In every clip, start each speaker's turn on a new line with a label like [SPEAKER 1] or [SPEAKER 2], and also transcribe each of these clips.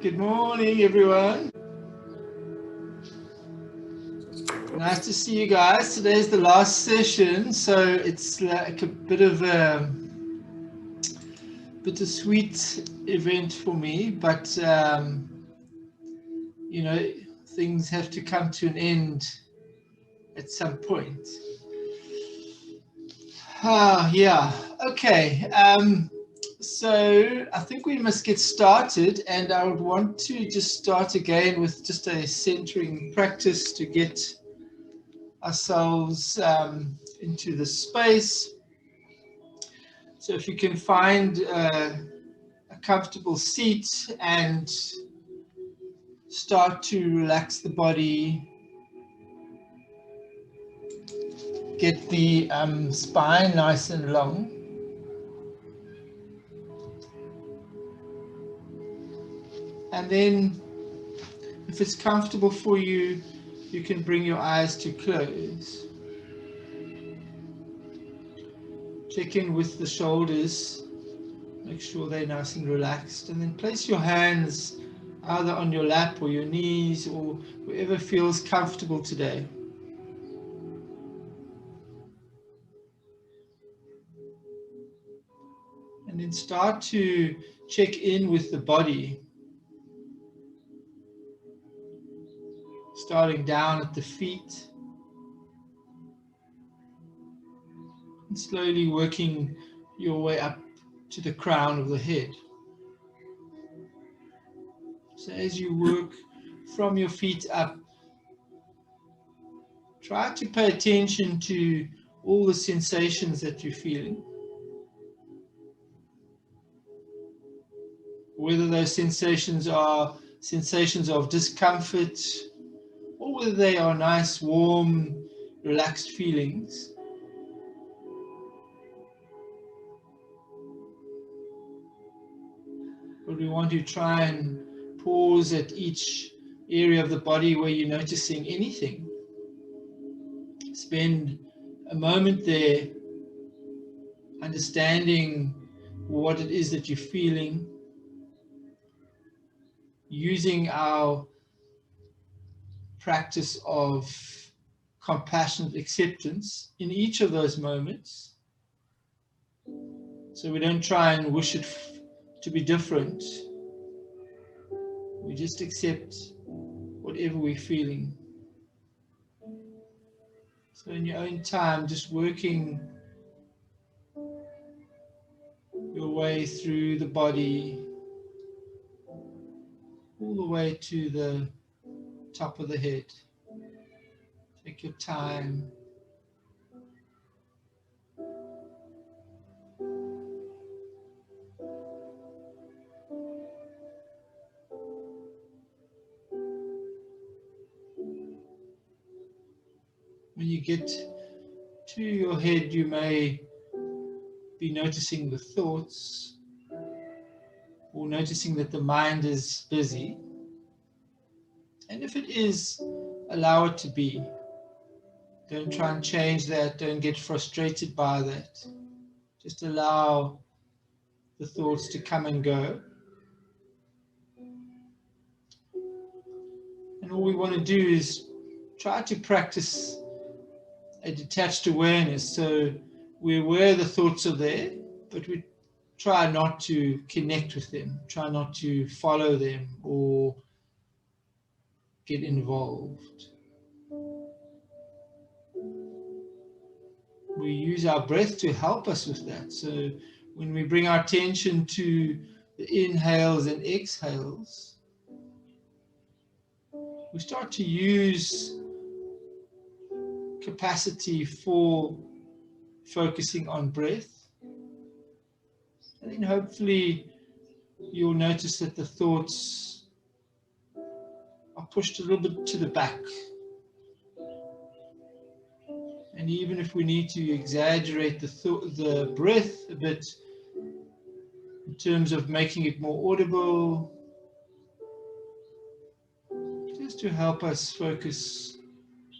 [SPEAKER 1] Good morning, everyone. Nice to see you guys. Today's the last session, so it's like a bit of a bittersweet event for me, but you know, things have to come to an end at some point. Yeah, okay. So I think we must get started, and I would want to just start again with just a centering practice to get ourselves into the space. So if you can find a comfortable seat and start to relax the body, get the spine nice and long. And then if it's comfortable for you, you can bring your eyes to close. Check in with the shoulders, make sure they're nice and relaxed, and then place your hands either on your lap or your knees or wherever feels comfortable today. And then start to check in with the body, starting down at the feet and slowly working your way up to the crown of the head. So as you work from your feet up, try to pay attention to all the sensations that you're feeling. Whether those sensations are sensations of discomfort or whether they are nice, warm, relaxed feelings. But we want to try and pause at each area of the body where you're noticing anything. Spend a moment there understanding what it is that you're feeling, using our practice of compassionate acceptance in each of those moments. So we don't try and wish it to be different. We just accept whatever we're feeling. So in your own time, just working your way through the body, all the way to the top of the head. Take your time. When you get to your head, you may be noticing the thoughts or noticing that the mind is busy. And if it is, allow it to be. Don't try and change that. Don't get frustrated by that. Just allow the thoughts to come and go. And all we want to do is try to practice a detached awareness. So we're aware the thoughts are there, but we try not to connect with them, try not to follow them or get involved. We use our breath to help us with that. So when we bring our attention to the inhales and exhales, we start to use capacity for focusing on breath. And then hopefully you'll notice that the thoughts are pushed a little bit to the back. And even if we need to exaggerate the breath a bit in terms of making it more audible, just to help us focus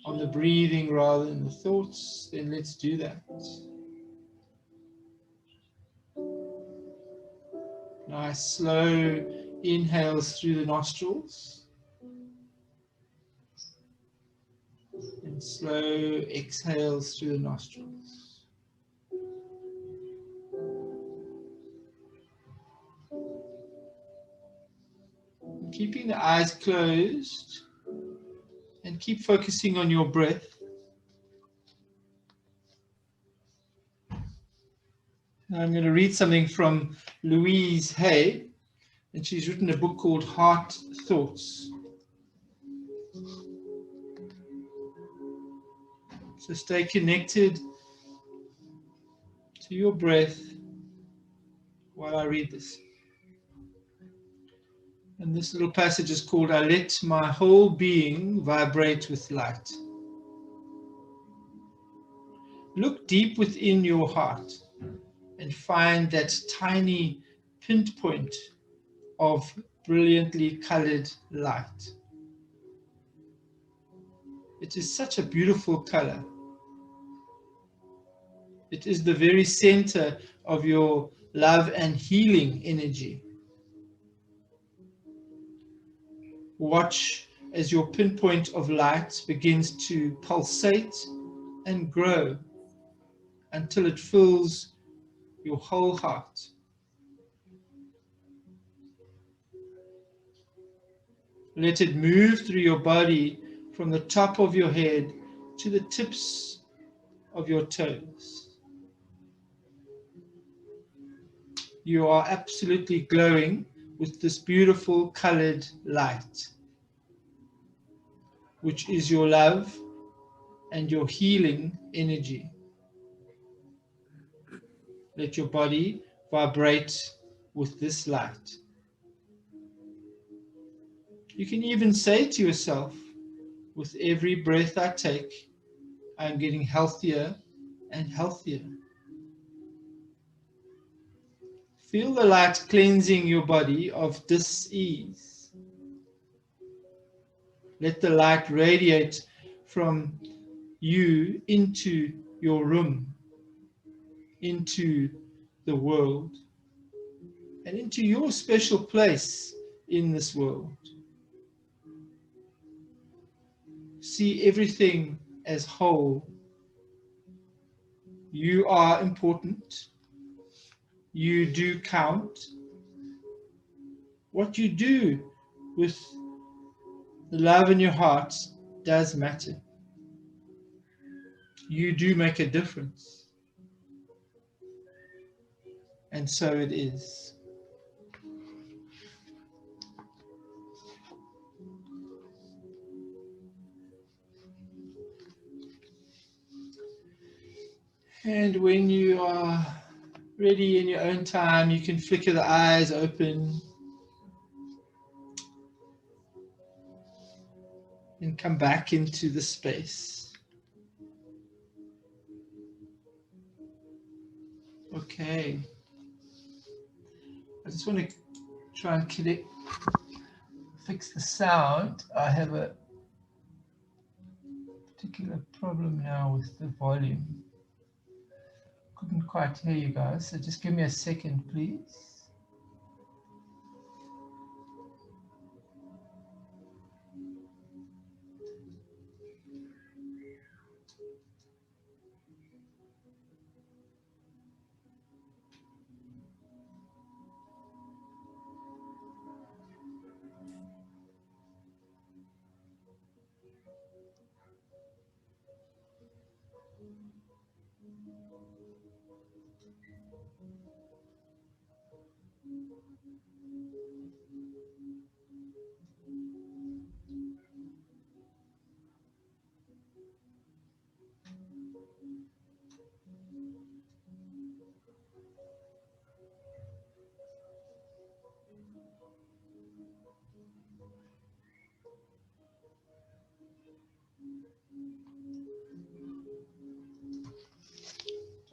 [SPEAKER 1] on the breathing rather than the thoughts, then let's do that. Nice slow inhales through the nostrils and slow exhales through the nostrils. Keeping the eyes closed and keep focusing on your breath. Now I'm going to read something from Louise Hay, and she's written a book called Heart Thoughts. So stay connected to your breath while I read this. And this little passage is called, I let my whole being vibrate with light. Look deep within your heart and find that tiny pinpoint of brilliantly colored light. It is such a beautiful color. It is the very center of your love and healing energy. Watch as your pinpoint of light begins to pulsate and grow until it fills your whole heart. Let it move through your body from the top of your head to the tips of your toes. You are absolutely glowing with this beautiful colored light, which is your love and your healing energy. Let your body vibrate with this light. You can even say to yourself, with every breath I take, I'm getting healthier and healthier. Feel the light cleansing your body of dis-ease. Let the light radiate from you into your room, into the world, and into your special place in this world. See everything as whole. You are important. You do count. What you do with the love in your heart does matter. You do make a difference. And so it is. And when you are ready in your own time, you can flicker the eyes open and come back into the space. Okay. I just want to try and fix the sound. I have a particular problem now with the volume. Couldn't quite hear you guys, so just give me a second, please.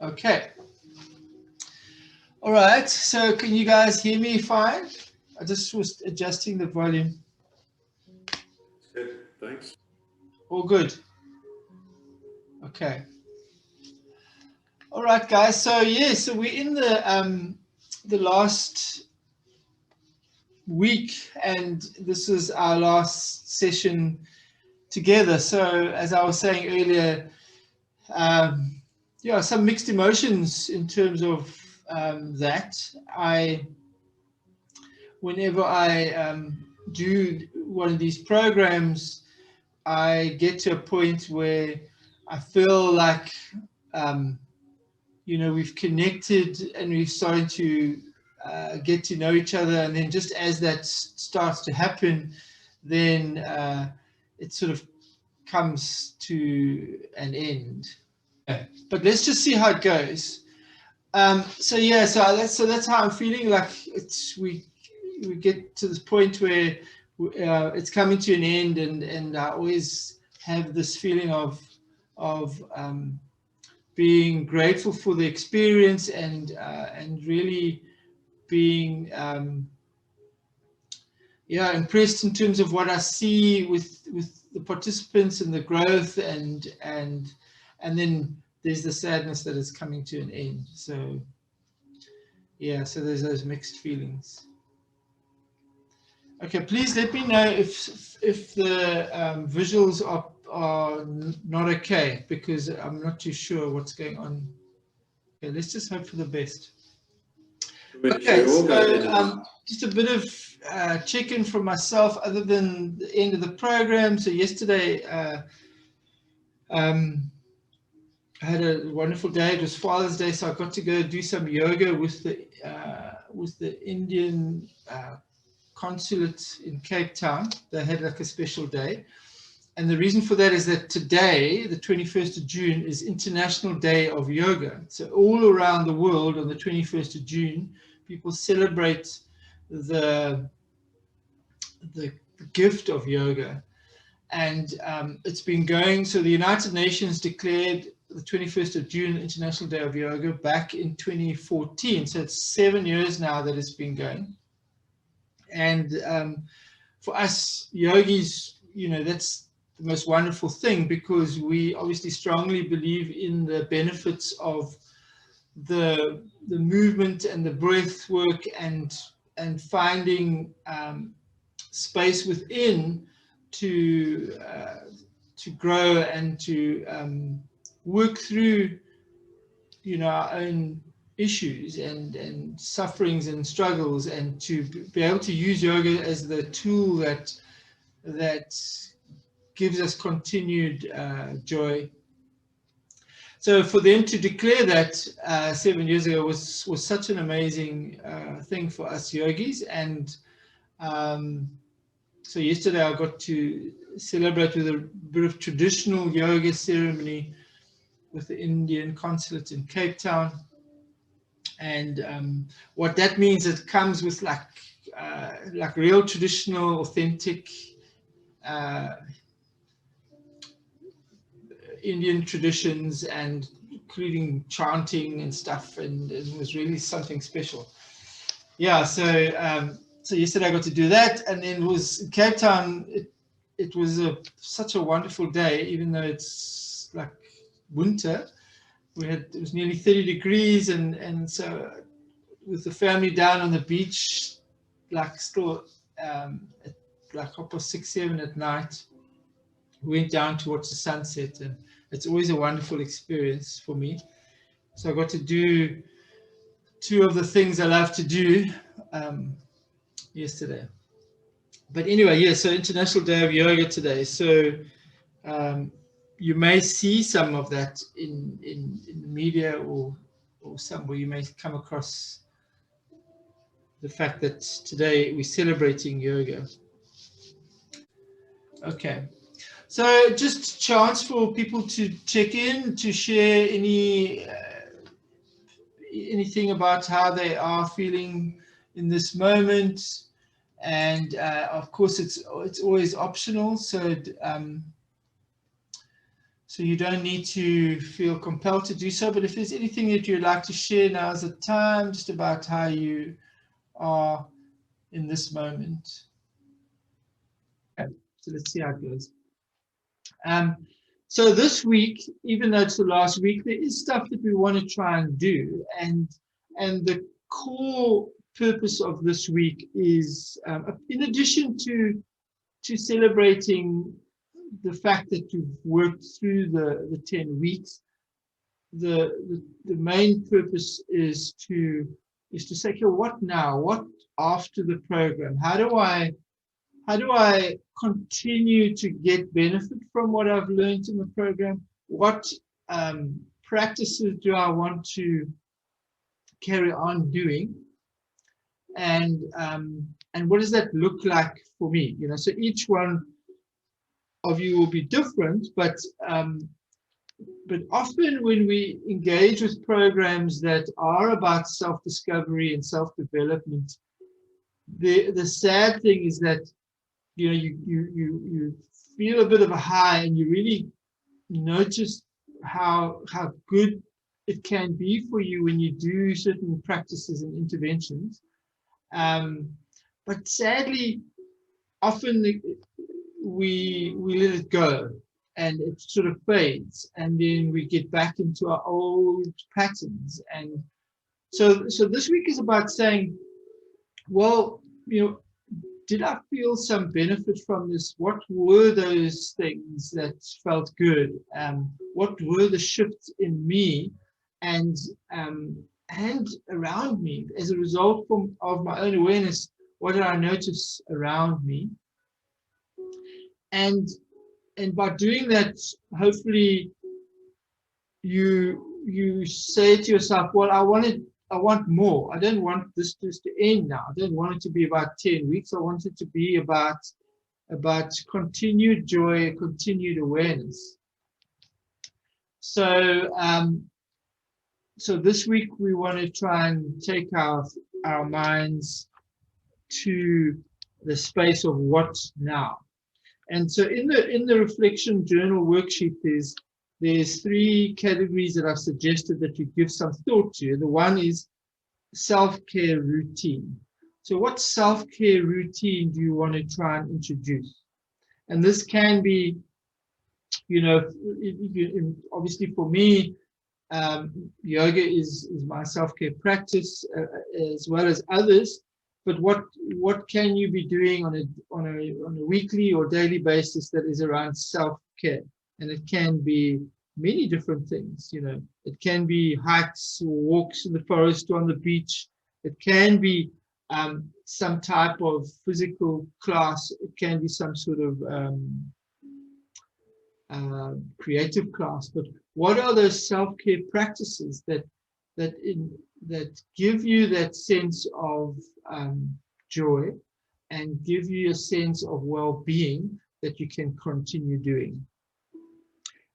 [SPEAKER 1] Okay. All right. So can you guys hear me fine? I just was adjusting the volume.
[SPEAKER 2] Good, thanks.
[SPEAKER 1] All good. Okay. All right, guys. So yeah, so we're in the last week, and this is our last session together. So as I was saying earlier, yeah, some mixed emotions in terms of that. Whenever I do one of these programs, I get to a point where I feel like, we've connected and we've started to get to know each other. And then just as that starts to happen, then it sort of comes to an end. But let's just see how it goes. So yeah, so that's how I'm feeling. Like we get to this point where it's coming to an end, and I always have this feeling of being grateful for the experience, and really being impressed in terms of what I see with the participants and the growth, and then there's the sadness that is coming to an end. So yeah, so there's those mixed feelings. Okay, please let me know if the visuals are not okay, because I'm not too sure what's going on. Okay, let's just hope for the best. Okay, so just a bit of check-in from myself, other than the end of the program. So yesterday, I had a wonderful day. It was Father's Day, so I got to go do some yoga with the Indian consulate in Cape Town. They had like a special day. And the reason for that is that today, the 21st of June, is International Day of Yoga. So all around the world on the 21st of June, people celebrate the gift of yoga. And it's been going, so the United Nations declared the 21st of June International Day of Yoga back in 2014. So it's 7 years now that it's been going. And for us yogis, that's the most wonderful thing, because we obviously strongly believe in the benefits of the movement and the breath work, and finding space within to grow and to work through our own issues and sufferings and struggles, and to be able to use yoga as the tool that gives us continued joy. So for them to declare that 7 years ago was such an amazing thing for us yogis. And so yesterday I got to celebrate with a bit of traditional yoga ceremony with the Indian consulate in Cape Town. And what that means, it comes with like real traditional, authentic Indian traditions, and including chanting and stuff, and it was really something special. Yeah, so yesterday I got to do that, and then it was in Cape Town. It was such a wonderful day, even though it's like winter. It was nearly 30 degrees, and so with the family down on the beach, like still at like 6, 7 at night, we went down to watch the sunset, and it's always a wonderful experience for me. So I got to do two of the things I love to do yesterday. But anyway, yeah, so International Day of Yoga today. So you may see some of that in the media, or somewhere you may come across the fact that today we're celebrating yoga. Okay. So just a chance for people to check in, to share anything about how they are feeling in this moment. And of course, it's always optional. So So you don't need to feel compelled to do so, but if there's anything that you'd like to share, now is the time, just about how you are in this moment. Okay, so let's see how it goes. So this week, even though it's the last week, there is stuff that we want to try and do, and the core purpose of this week is, in addition to celebrating the fact that you've worked through the 10 weeks, the main purpose is to say, okay, what now? What after the program? How do I continue to get benefit from what I've learned in the program? What practices do I want to carry on doing? And what does that look like for me? You know, so each one of you will be different, but often when we engage with programs that are about self-discovery and self-development, the sad thing is that, you know, you feel a bit of a high, and you really notice how good it can be for you when you do certain practices and interventions. But sadly, often we let it go, and it sort of fades, and then we get back into our old patterns. And so this week is about saying, well, you know, did I feel some benefit from this? What were those things that felt good? What were the shifts in me and around me as a result of my own awareness? What did I notice around me? And by doing that, hopefully you say to yourself, well, I want more. I don't want this just to end now. I don't want it to be about 10 weeks. I want it to be about continued joy, continued awareness. So so this week we want to try and take our minds to the space of what now. And so in the reflection journal worksheet, there's 3 categories that I've suggested that you give some thought to. The one is self-care routine. So what self-care routine do you want to try and introduce? And this can be, you know, obviously for me, yoga is my self-care practice, as well as others. But what can you be doing on a weekly or daily basis that is around self-care? And it can be many different things. You know, it can be hikes or walks in the forest or on the beach. It can be some type of physical class. It can be some sort of creative class. But what are those self-care practices that give you that sense of joy and give you a sense of well-being that you can continue doing?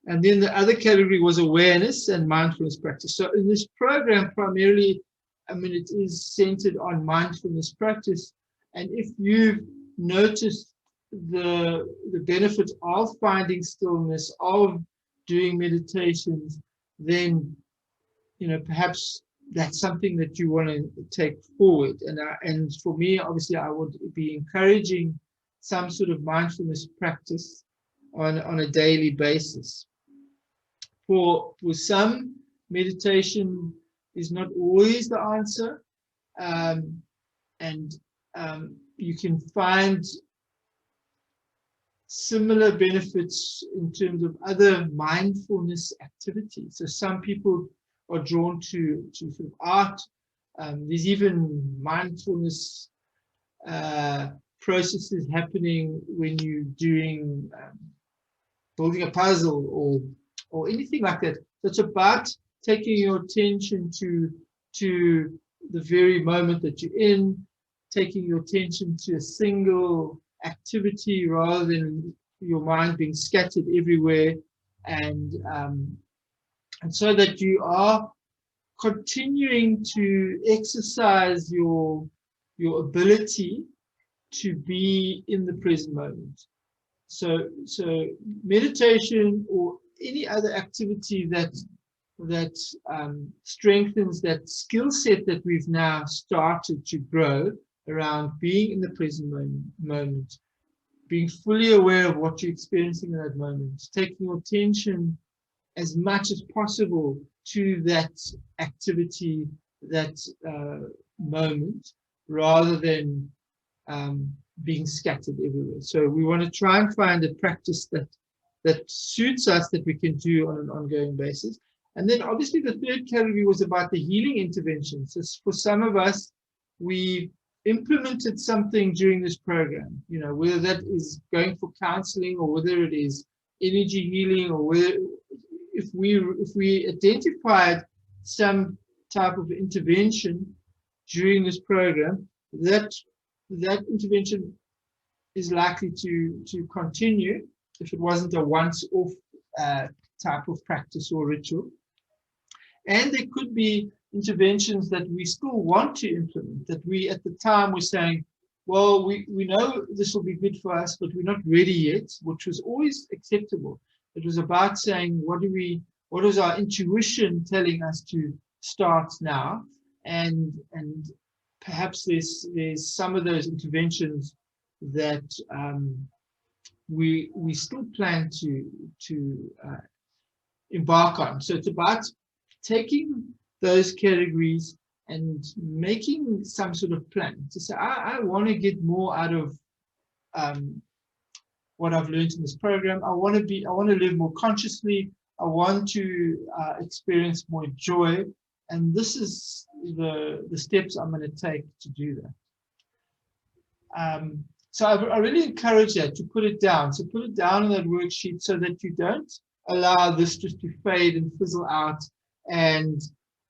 [SPEAKER 1] And then the other category was awareness and mindfulness practice. So in this program, primarily, I mean, it is centered on mindfulness practice. And if you've noticed the benefits of finding stillness, of doing meditations, then, you know, perhaps that's something that you want to take forward. And for me, obviously, I would be encouraging some sort of mindfulness practice on a daily basis. For some, meditation is not always the answer, and you can find similar benefits in terms of other mindfulness activities. So some people are drawn to sort of art. There's even mindfulness processes happening when you're doing building a puzzle or anything like that. So it's about taking your attention to the very moment that you're in, taking your attention to a single activity rather than your mind being scattered everywhere, and so that you are continuing to exercise your ability to be in the present moment. So meditation, or any other activity that strengthens that skill set that we've now started to grow around being in the present moment, being fully aware of what you're experiencing in that moment, taking your attention as much as possible to that activity, that moment, rather than being scattered everywhere. So we want to try and find a practice that suits us, that we can do on an ongoing basis. And then obviously the third category was about the healing interventions. So for some of us, we implemented something during this program, you know, whether that is going for counseling or whether it is energy healing, or whether if we identified some type of intervention during this program, that intervention is likely to continue if it wasn't a once-off type of practice or ritual. And there could be interventions that we still want to implement, that we at the time were saying, well, we know this will be good for us, but we're not ready yet, which was always acceptable. It was about saying, what is our intuition telling us to start now? And perhaps there's some of those interventions that we still plan to embark on. So it's about taking those categories and making some sort of plan to say, I want to get more out of what I've learned in this program. I want to live more consciously. I want to experience more joy, and this is the steps I'm going to take to do that. So I really encourage that, to put it down. So put it down on that worksheet so that you don't allow this just to fade and fizzle out, and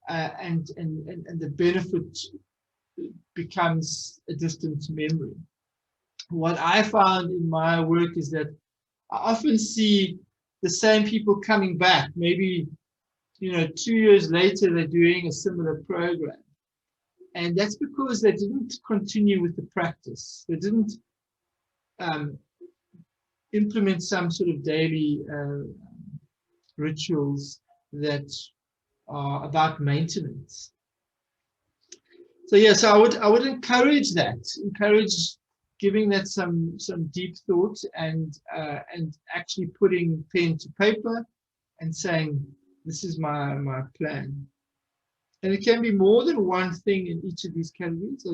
[SPEAKER 1] the benefit becomes a distant memory. What I found in my work is that I often see the same people coming back. Maybe, 2 years later, they're doing a similar program. And that's because they didn't continue with the practice. They didn't implement some sort of daily rituals that are about maintenance. So yes, I would encourage that. Encourage giving that some deep thought, and actually putting pen to paper and saying, this is my plan. And it can be more than one thing in each of these categories.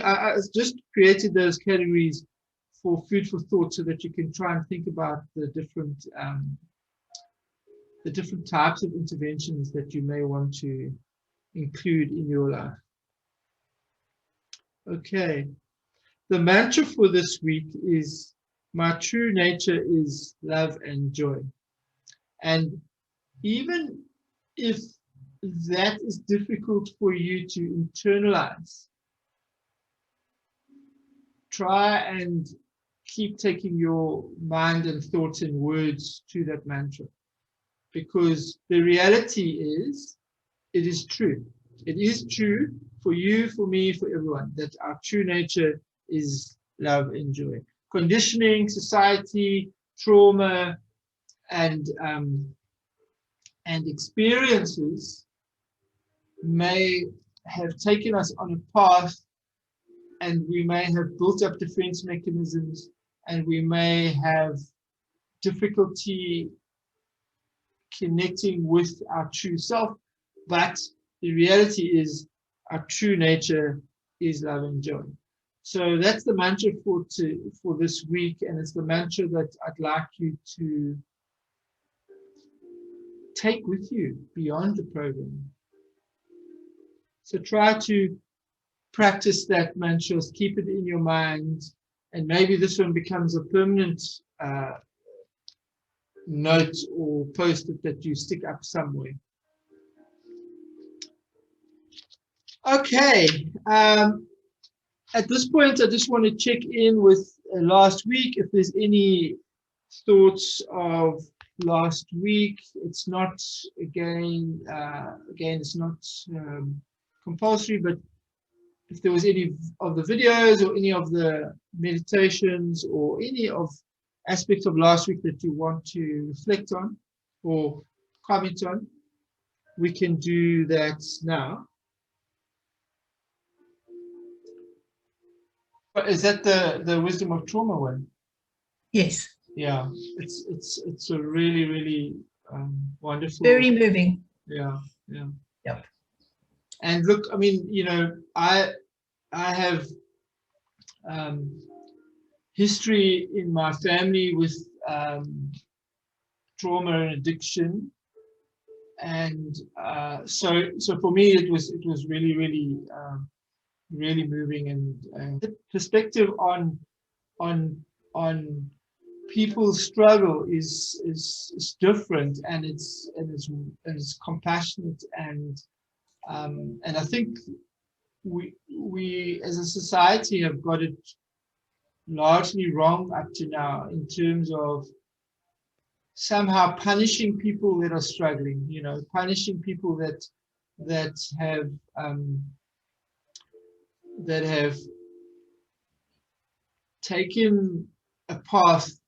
[SPEAKER 1] I just created those categories for food for thought, so that you can try and think about the different types of interventions that you may want to include in your life. Okay, the mantra for this week is, my true nature is love and joy. And even if that is difficult for you to internalize, try and keep taking your mind and thoughts and words to that mantra, because the reality is, it is true. It is true for you, for me, for everyone, that our true nature is love and joy. Conditioning, society, trauma, and experiences may have taken us on a path, and we may have built up defense mechanisms, and we may have difficulty connecting with our true self, but the reality is, our true nature is love and joy. So that's the mantra for this week, and it's the mantra that I'd like you to take with you beyond the program. So try to practice that mantra, keep it in your mind, and maybe this one becomes a permanent note or post-it that you stick up somewhere. Okay, at this point, I just want to check in with last week. If there's any thoughts of last week, it's not, again, it's not compulsory, but if there was any of the videos or any of the meditations or any of aspects of last week that you want to reflect on, or comment on, we can do that now. But is that the wisdom of trauma one?
[SPEAKER 3] Yes.
[SPEAKER 1] Yeah, it's a really wonderful.
[SPEAKER 3] Very moving.
[SPEAKER 1] Yeah.
[SPEAKER 3] Yep.
[SPEAKER 1] And look, I mean, I have history in my family with trauma and addiction, and so for me it was really moving, and the perspective on people's struggle is different, and it's compassionate, and I think we as a society have got it largely wrong up to now in terms of somehow punishing people that are struggling, punishing people that have taken a path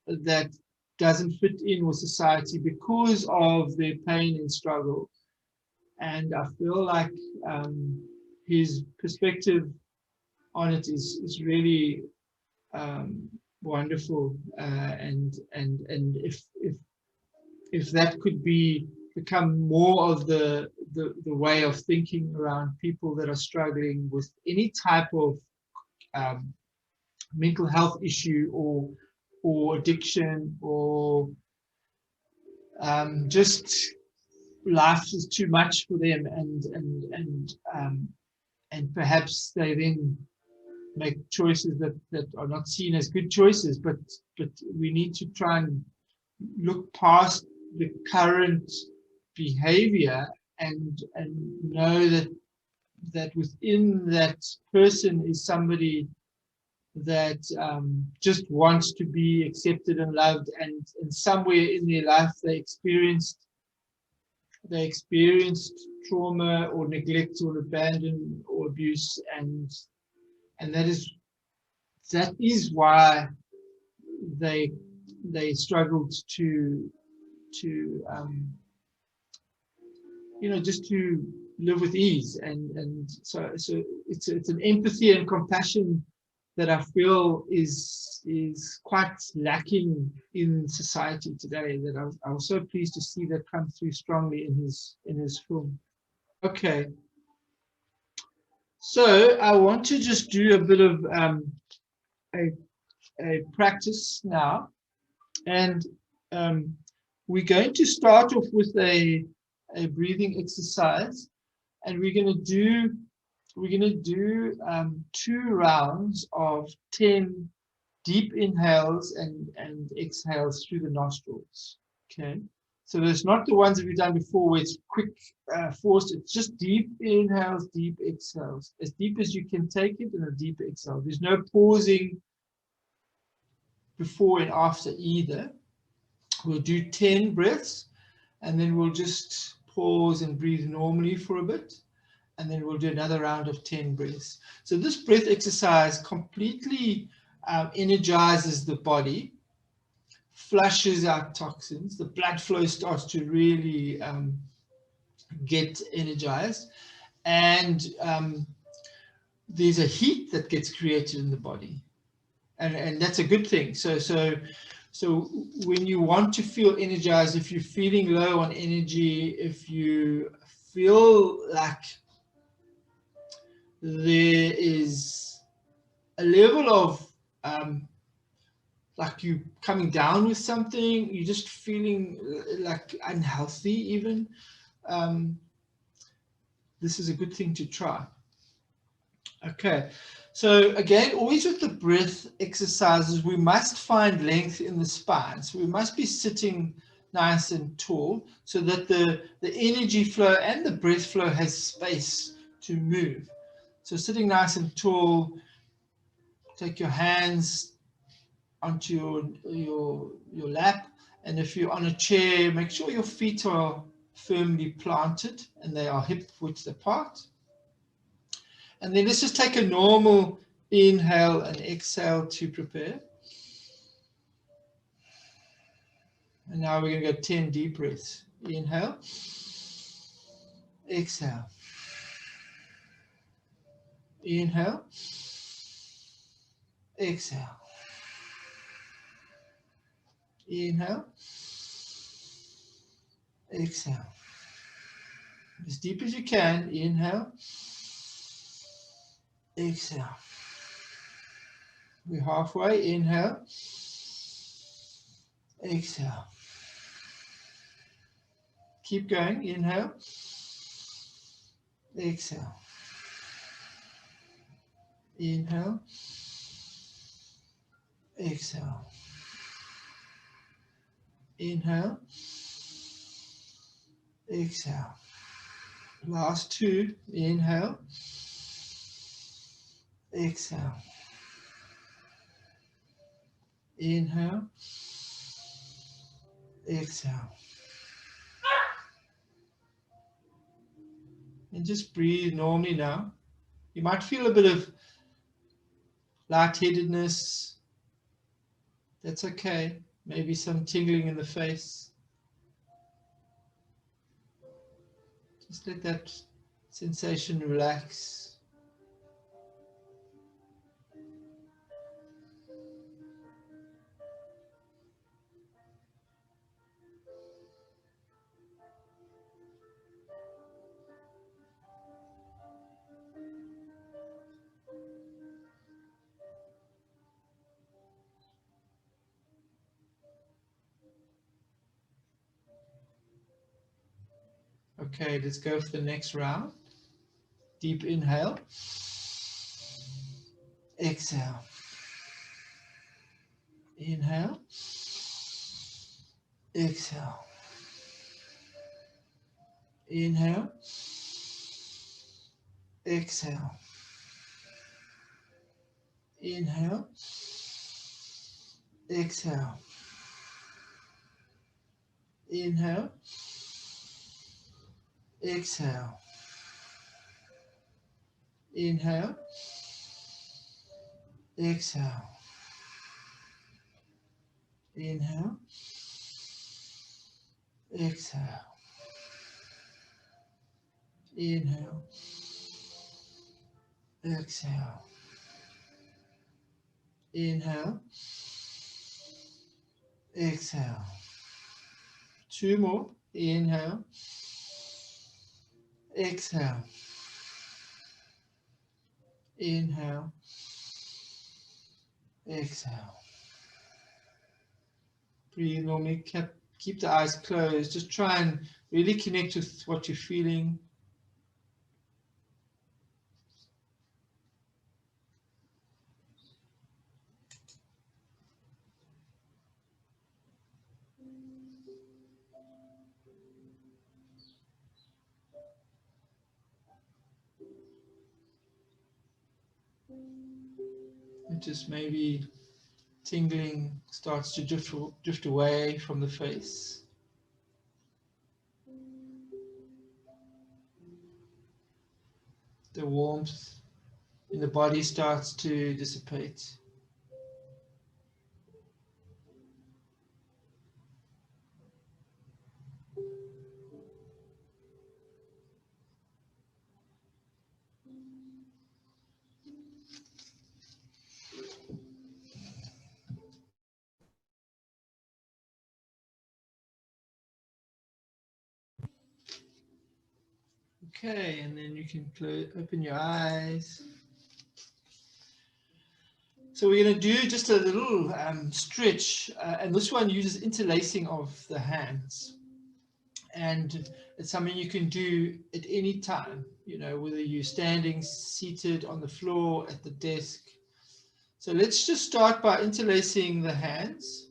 [SPEAKER 1] that doesn't fit in with society because of their pain and struggle. And I feel like his perspective on it is really wonderful, and if that could become more of the way of thinking around people that are struggling with any type of mental health issue or addiction, or just life is too much for them, and perhaps they then make choices that are not seen as good choices, but we need to try and look past the current behavior and know that within that person is somebody that just wants to be accepted and loved, and somewhere in their life they experienced trauma or neglect or abandon or abuse, and that is why they struggled to just to live with ease, and so it's an empathy and compassion that I feel is quite lacking in society today, that I was so pleased to see that come through strongly in his film. Okay, so I want to just do a bit of a practice now, and we're going to start off with a breathing exercise, and we're going to do 2 rounds of 10 deep inhales and exhales through the nostrils. Okay, so there's not the ones that we've done before where it's quick, forced. It's just deep inhales, deep exhales, as deep as you can take it, and a deep exhale. There's no pausing before and after either. We'll do 10 breaths, and then we'll just pause and breathe normally for a bit, and then we'll do another round of 10 breaths. So this breath exercise completely energizes the body, flushes out toxins, the blood flow starts to really get energized, and there's a heat that gets created in the body, and that's a good thing. So when you want to feel energized, if you're feeling low on energy, if you feel like there is a level of like you coming down with something, you're just feeling like unhealthy even, this is a good thing to try. Okay, so again, always with the breath exercises, we must find length in the spine. So we must be sitting nice and tall so that the energy flow and the breath flow has space to move. So sitting nice and tall, take your hands onto your lap, and if you're on a chair, make sure your feet are firmly planted and they are hip width apart. And then let's just take a normal inhale and exhale to prepare. And now we're going to go 10 deep breaths. Inhale. Exhale. Inhale. Exhale. Inhale. Exhale. As deep as you can. Inhale. Exhale. We're halfway. Inhale. Exhale. Keep going. Inhale. Exhale. Inhale. Exhale. Inhale. Exhale. Last two. Inhale. Exhale. Inhale. Exhale. And just breathe normally now. You might feel a bit of lightheadedness. That's okay. Maybe some tingling in the face. Just let that sensation relax. Okay, let's go for the next round. Deep inhale. Exhale. Inhale. Exhale. Inhale. Exhale. Inhale. Exhale. Inhale. Exhale. Inhale. Exhale. Inhale. Exhale. Inhale. Exhale. Inhale. Exhale. Two more. Inhale. Exhale. Inhale. Exhale. Breathe normally. Keep the eyes closed. Just try and really connect with what you're feeling. And just maybe tingling starts to drift away from the face. The warmth in the body starts to dissipate. Okay, and then you can open your eyes. So we're going to do just a little stretch, and this one uses interlacing of the hands. And it's something you can do at any time, you know, whether you're standing, seated, on the floor, at the desk. So let's just start by interlacing the hands.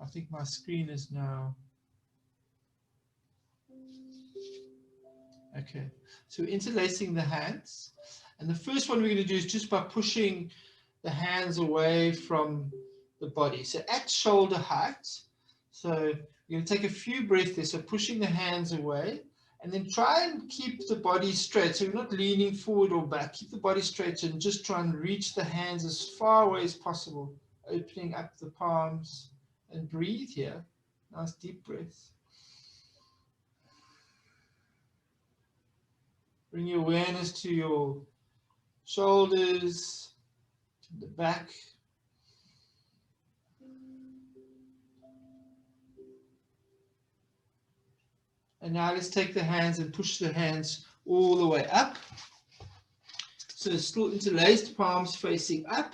[SPEAKER 1] I think my screen is now. Okay, so interlacing the hands. And the first one we're going to do is just by pushing the hands away from the body. So at shoulder height. So you're going to take a few breaths there. So pushing the hands away. And then try and keep the body straight. So you're not leaning forward or back. Keep the body straight and just try and reach the hands as far away as possible. Opening up the palms and breathe here. Nice deep breath. Bring your awareness to your shoulders, to the back. And now let's take the hands and push the hands all the way up. So still interlaced, palms facing up.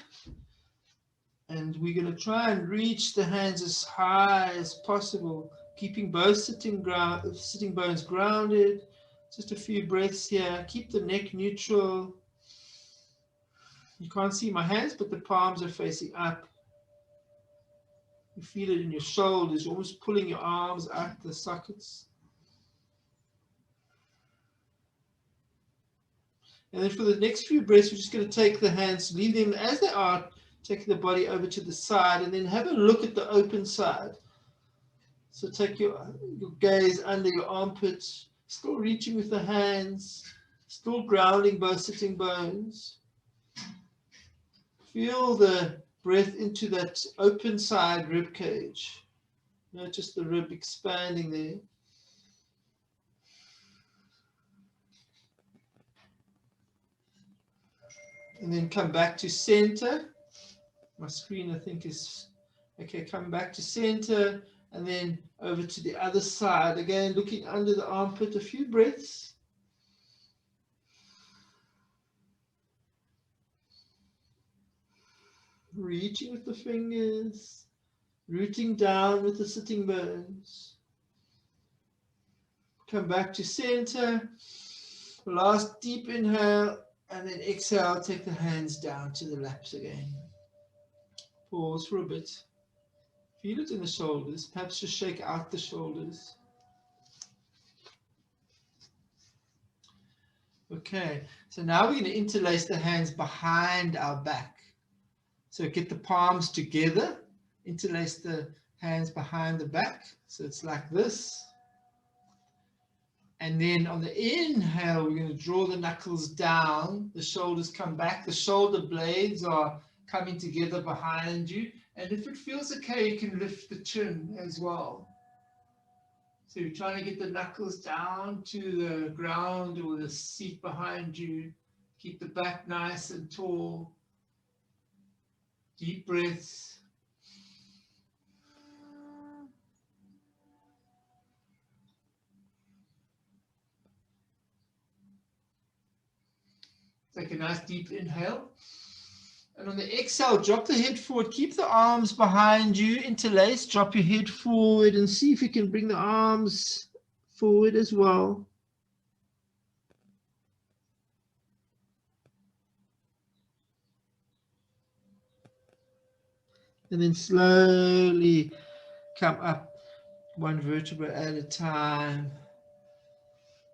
[SPEAKER 1] And we're going to try and reach the hands as high as possible, keeping both sitting bones grounded. Just a few breaths here. Keep the neck neutral. You can't see my hands, but the palms are facing up. You feel it in your shoulders, almost pulling your arms out the sockets. And then for the next few breaths, we're just going to take the hands, leave them as they are, taking the body over to the side, and then have a look at the open side. So take your gaze under your armpits, still reaching with the hands, still grounding both sitting bones. Feel the breath into that open side rib cage. Notice the rib expanding there. And then come back to center. My screen, I think, is okay. Come back to center and then over to the other side. Again, looking under the armpit, a few breaths. Reaching with the fingers, rooting down with the sitting bones. Come back to center. Last deep inhale, and then exhale, take the hands down to the laps again. Pause for a bit. Feel it in the shoulders. Perhaps just shake out the shoulders. Okay, so now we're going to interlace the hands behind our back. So get the palms together, interlace the hands behind the back. So it's like this. And then on the inhale, we're going to draw the knuckles down, the shoulders come back, the shoulder blades are coming together behind you. And if it feels okay, you can lift the chin as well. So you're trying to get the knuckles down to the ground or the seat behind you. Keep the back nice and tall. Deep breaths. Take a nice deep inhale. And on the exhale, drop the head forward. Keep the arms behind you, interlace. Drop your head forward and see if you can bring the arms forward as well. And then slowly come up one vertebra at a time.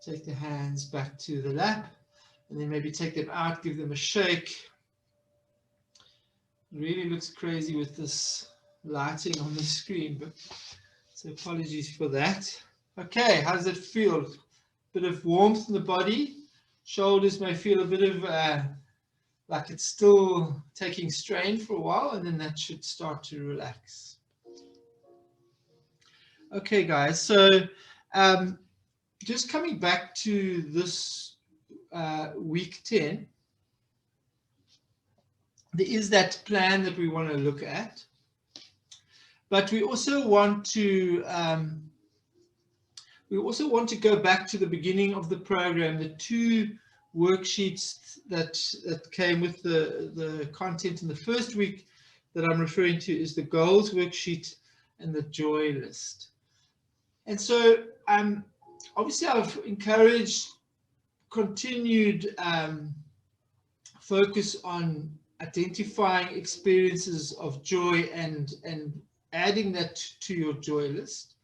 [SPEAKER 1] Take the hands back to the lap. And then maybe take them out, give them a shake. It really looks crazy with this lighting on the screen, but so apologies for that. Okay, how does it feel? Bit of warmth in the body. Shoulders may feel a bit of like it's still taking strain for a while, and then that should start to relax. Okay, guys, so just coming back to this week 10, there is that plan that we want to look at, but we also want to go back to the beginning of the program, the two worksheets that came with the content in the first week that I'm referring to is the goals worksheet and the joy list. And so obviously I've encouraged continued focus on identifying experiences of joy and adding that to your joy list.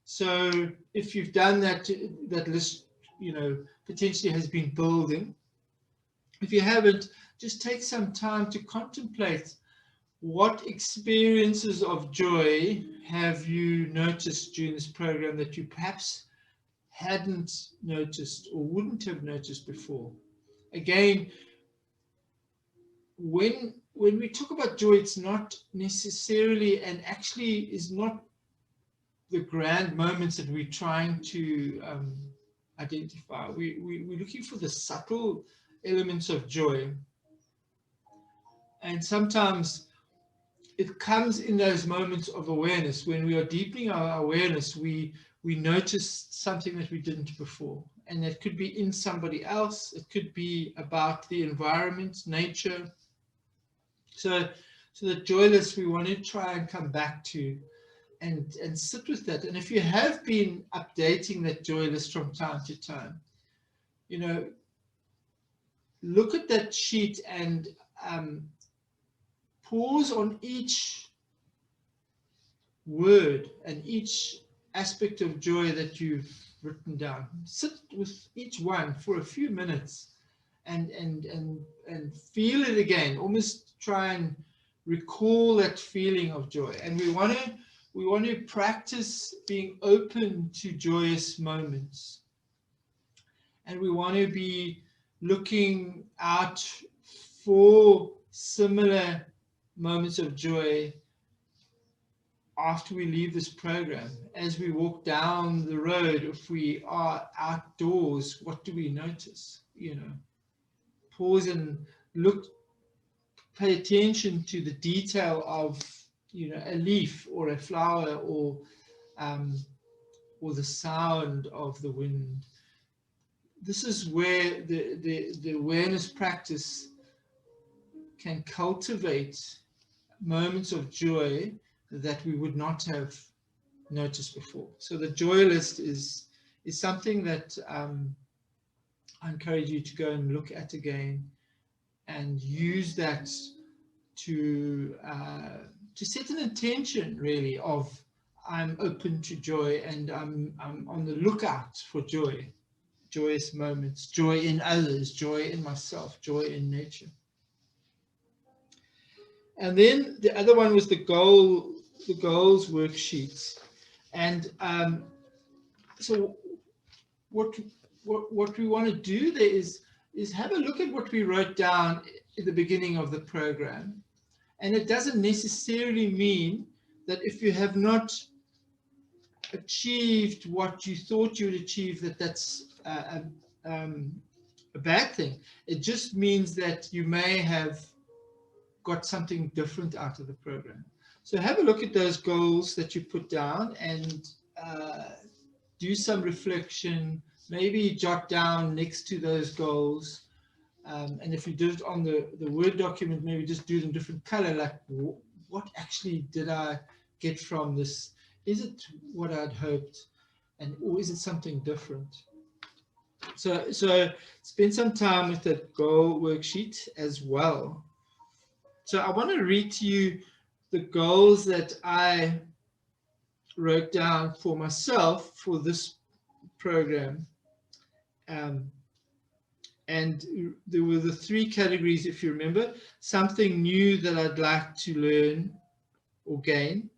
[SPEAKER 1] So if you've done that, that list, you know, potentially has been building. If you haven't, just take some time to contemplate what experiences of joy have you noticed during this program that you perhaps hadn't noticed or wouldn't have noticed before. Again, when we talk about joy, it's not necessarily, and actually is not the grand moments that we're trying to identify. We're looking for the subtle elements of joy. And sometimes it comes in those moments of awareness. When we are deepening our awareness, we notice something that we didn't before. And that could be in somebody else. It could be about the environment, nature. So the joyless, we want to try and come back to and sit with that. And if you have been updating that joyless from time to time, you know, look at that sheet and pause on each word and each aspect of joy that you've written down. Sit with each one for a few minutes and feel it again. Almost try and recall that feeling of joy. And we want to practice being open to joyous moments. And we want to be looking out for similar moments of joy after we leave this program. As we walk down the road, if we are outdoors, what do we notice? You know, pause and look, pay attention to the detail of, you know, a leaf or a flower or the sound of the wind. This is where the awareness practice can cultivate moments of joy that we would not have noticed before. So the joy list is something that I encourage you to go and look at again and use that to set an intention, really, of I'm open to joy and I'm on the lookout for joy, joyous moments, joy in others, joy in myself, joy in nature. And then the other one was the goals worksheets. And so what we want to do there is have a look at what we wrote down at the beginning of the program. And it doesn't necessarily mean that if you have not achieved what you thought you would achieve, that's a bad thing. It just means that you may have got something different out of the program. So have a look at those goals that you put down and do some reflection, maybe jot down next to those goals. And if you did it on the Word document, maybe just do them different color, like what actually did I get from this? Is it what I'd hoped? Or is it something different? So spend some time with that goal worksheet as well. So I want to read to you the goals that I wrote down for myself for this program. And there were the three categories, if you remember: something new that I'd like to learn or gain,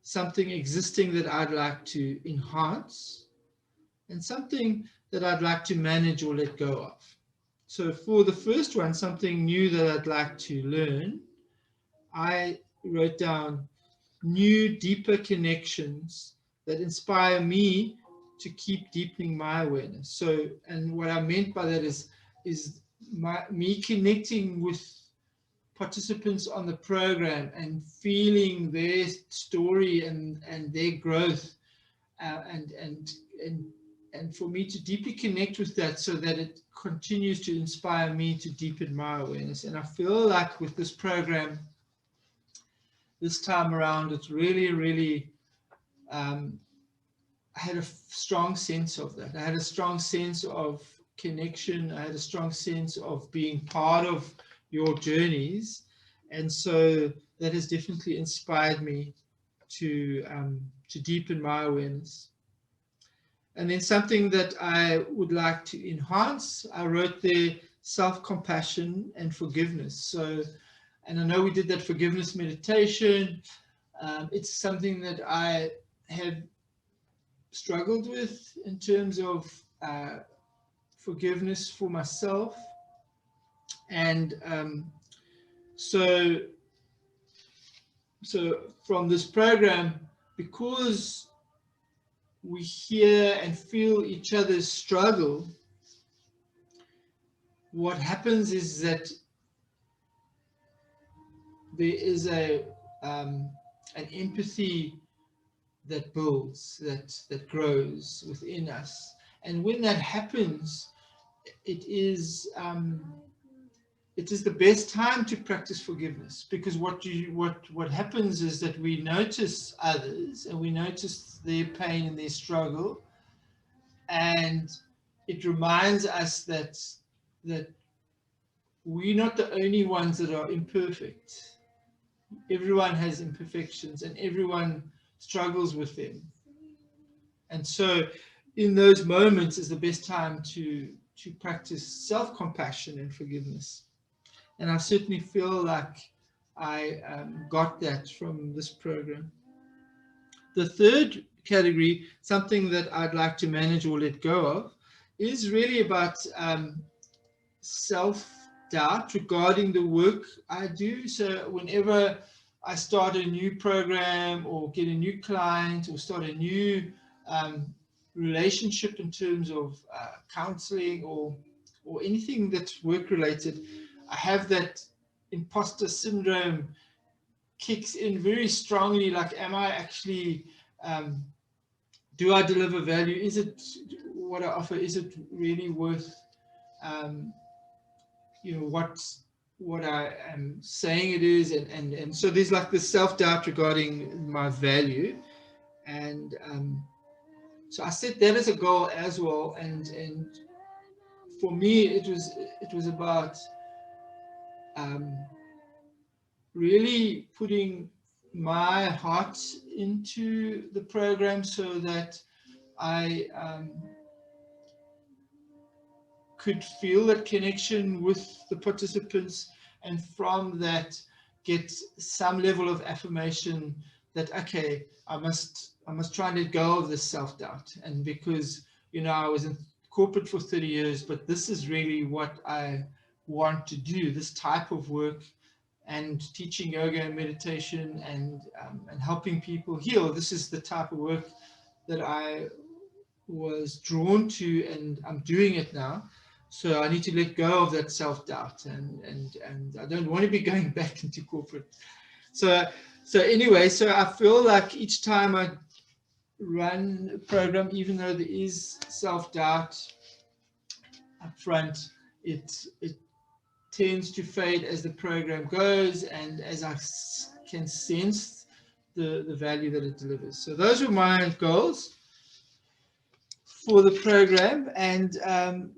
[SPEAKER 1] something existing that I'd like to enhance, and something that I'd like to manage or let go of. So for the first one, something new that I'd like to learn, I wrote down new, deeper connections that inspire me to keep deepening my awareness. So, and what I meant by that is me connecting with participants on the program and feeling their story and their growth, and for me to deeply connect with that so that it continues to inspire me to deepen my awareness. And I feel like with this program, this time around, it's really, I had a strong sense of that. I had a strong sense of connection. I had a strong sense of being part of your journeys. And so that has definitely inspired me to deepen my awareness. And then something that I would like to enhance, I wrote there self-compassion and forgiveness. So, and I know we did that forgiveness meditation. It's something that I have struggled with in terms of forgiveness for myself. And so from this program, because we hear and feel each other's struggle, what happens is that there is an empathy that builds, that grows within us. And when that happens, it is the best time to practice forgiveness, because what happens is that we notice others and we notice their pain and their struggle, and it reminds us that we're not the only ones that are imperfect. Everyone has imperfections and everyone struggles with them. And so in those moments is the best time to practice self-compassion and forgiveness. And I certainly feel like I got that from this program. The third category, something that I'd like to manage or let go of, is really about self-doubt regarding the work I do. So whenever I start a new program or get a new client or start a new relationship in terms of counseling or anything that's work related, I have that imposter syndrome kicks in very strongly. Like, am I actually, do I deliver value? Is it what I offer? Is it really worth, what I am saying it is? And so there's like this self-doubt regarding my value. And so I set that as a goal as well. And for me, it was about really putting my heart into the program so that I could feel that connection with the participants, and from that get some level of affirmation that, okay, I must try and let go of this self-doubt. And because, I was in corporate for 30 years, but this is really what I want to do, this type of work, and teaching yoga and meditation and helping people heal. This is the type of work that I was drawn to, and I'm doing it now. So I need to let go of that self-doubt, and I don't want to be going back into corporate. So anyway, so I feel like each time I run a program, even though there is self-doubt up front, it tends to fade as the program goes and as I can sense the value that it delivers. So those were my goals for the program. And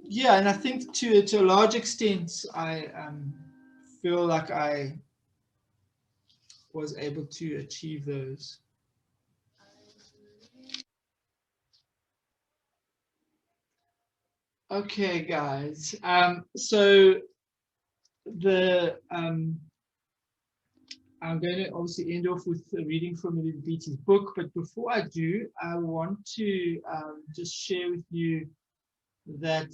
[SPEAKER 1] yeah, and I think to a large extent, I feel like I was able to achieve those. Okay, guys. So I'm going to obviously end off with a reading from Beatty's book, but before I do, I want to just share with you that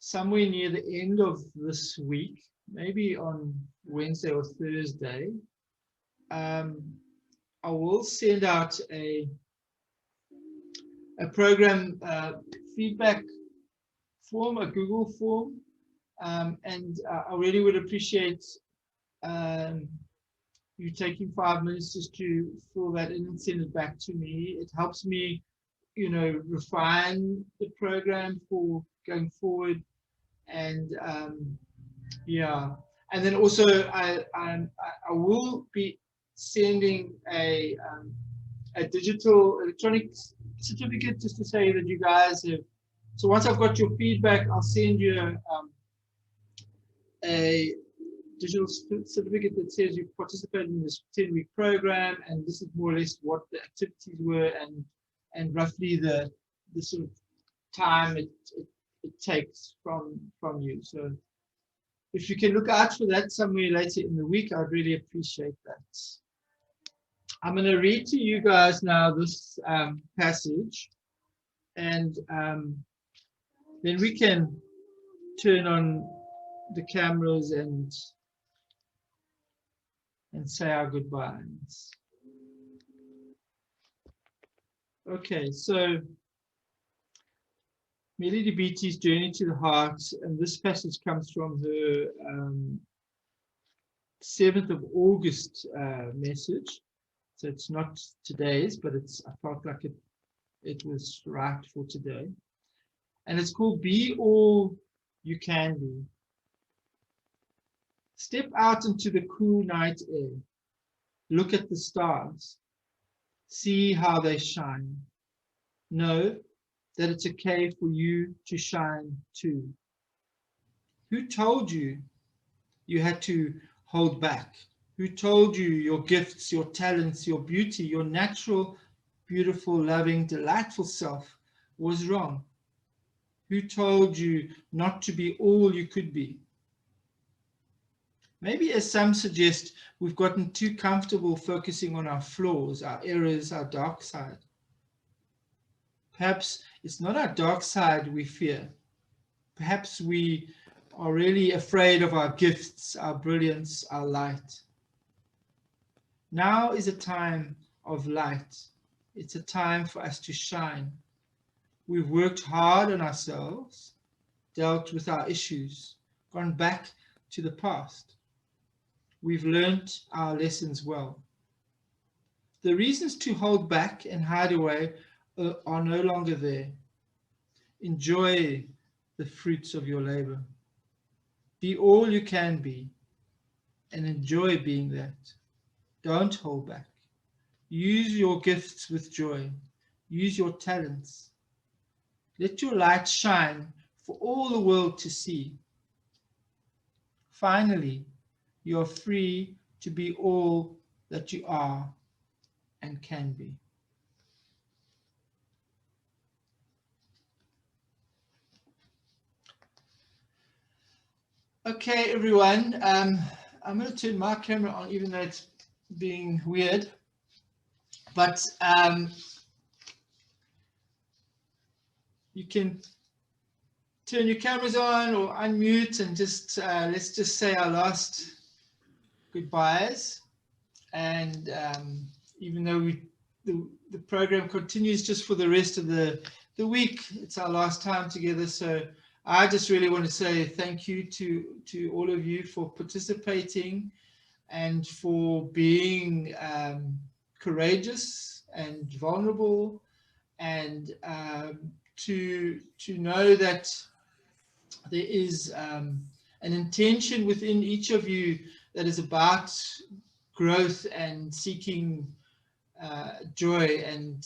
[SPEAKER 1] somewhere near the end of this week, maybe on Wednesday or Thursday, I will send out a program feedback form, a Google form, and I really would appreciate you taking 5 minutes just to fill that in and send it back to me. It helps me, refine the program for going forward. And yeah, and then also I will be sending a digital electronic certificate just to say that you guys have. So once I've got your feedback, I'll send you a digital certificate that says you participated in this 10-week program, and this is more or less what the activities were, and roughly the sort of time it takes from you. So if you can look out for that somewhere later in the week, I'd really appreciate that. I'm going to read to you guys now this passage, and then we can turn on the cameras and say our goodbyes. Okay, so Melody Beatty's Journey to the Heart, and this passage comes from her 7th of August message. So it's not today's, but I felt like it was right for today. And it's called Be All You Can Be. Step out into the cool night air. Look at the stars. See how they shine. Know that it's okay for you to shine too. Who told you you had to hold back? Who told you your gifts, your talents, your beauty, your natural, beautiful, loving, delightful self was wrong? Who told you not to be all you could be? Maybe, as some suggest, we've gotten too comfortable focusing on our flaws, our errors, our dark side. Perhaps it's not our dark side we fear. Perhaps we are really afraid of our gifts, our brilliance, our light. Now is a time of light. It's a time for us to shine. We've worked hard on ourselves, dealt with our issues, gone back to the past. We've learnt our lessons well. The reasons to hold back and hide away are no longer there. Enjoy the fruits of your labor. Be all you can be and enjoy being that. Don't hold back. Use your gifts with joy. Use your talents. Let your light shine for all the world to see. Finally, you are free to be all that you are and can be. Okay, everyone. I'm going to turn my camera on, even though it's being weird. But you can turn your cameras on or unmute and just let's just say our last goodbyes. And even though the program continues just for the rest of the week, it's our last time together. So I just really want to say thank you to all of you for participating and for being courageous and vulnerable, and to know that there is an intention within each of you that is about growth and seeking joy. And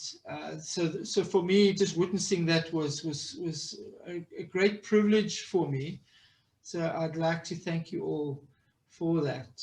[SPEAKER 1] so for me, just witnessing that was a great privilege for me. So I'd like to thank you all for that.